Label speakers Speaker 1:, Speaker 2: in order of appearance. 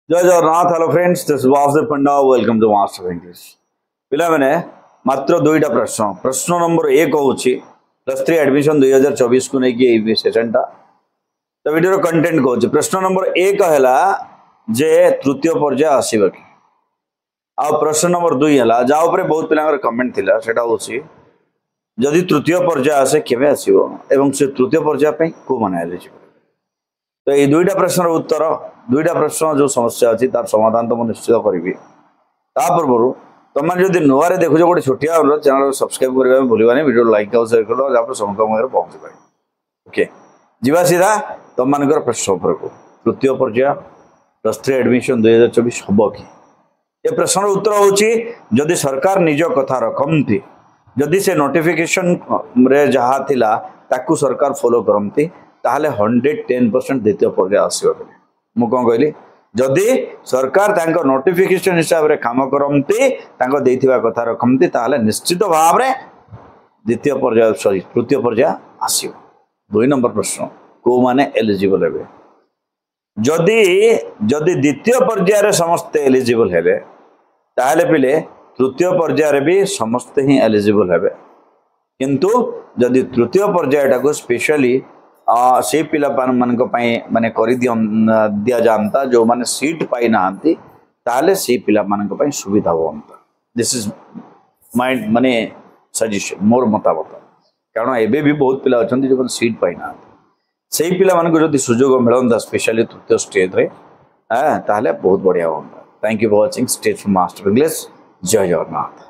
Speaker 1: जय Jagannath. Hello friends, this is Vasudev Panda. Welcome to Master English. पिला मैंने मात्र दुईटा प्रश्न। प्रश्न नंबर 1 हूँ +3 एडमिशन 2024 को लेकिन सेशन टा तो वीडियो कंटेंट कहूँ। प्रश्न नंबर 1 है जे तृतीय पर्याय आसब कि आ प्रश्न नंबर 2 है जहाँ बहुत पिला कमेंट थिला सेटा होची जदि तृतीय पर्याय आसे केबे आसीबो एवं से तृतीय पर्याय को माने एलिजिबल। तो ये दुईटा प्रश्न उत्तर दुईटा प्रश्न जो समस्या अच्छी तार समाधान तो मुझे निश्चित करी। पूर्व तुम जो नुआरे देखुच गोटे छोटिया चैनल सब्सक्राइब करने भूलवानी, वीडियो लाइक और शेयर कर दो जहाँ समस्त पहुंची पाए। ओके जीवा सीधा तुम मान प्रश्न को तृतीय पर्याय +3 एडमिशन 2024 हम कि ये प्रश्न उत्तर हूँ जदि सरकार निज कथा रखती जदि से नोटिफिकेशन रे जहाँ थिला ताकू सरकार फॉलो करती ताहले 110% द्वितीय पर्याय आसो। मु कौन कहली जदि सरकार तांको नोटिफिकेशन हिसाब रे काम करती देथिबा कथा रखती ताहले निश्चित भाव रे द्वितीय पर्याय सॉरी तृतीय पर्याय आसो। 2 नंबर प्रश्न को माने एलिजिबल हेबे जदि जदि द्वितीय पर्याय रे समस्त एलिजिबल हेबे ताहले पिले तृतीय पर्याय रे भी समस्त ही एलिजिबल हेबे। किंतु जदि तृतीय पर्यायटा को स्पेशली से पिला माने करि दिया जानता जो माने सीट पाई नांती ताले से पिला माने सुविधा होता। दिस इज माय माने सजेशन मोर मतामत। कारण एबे भी बहुत पिला अछंती जो सीट पाई ना से पिला माने जदि सुजोग मिलंदा स्पेशली तृतीय स्टेज रे ताले बहुत बढ़िया होता। Thank you for watching. Stay from master English. जय जगन्नाथ।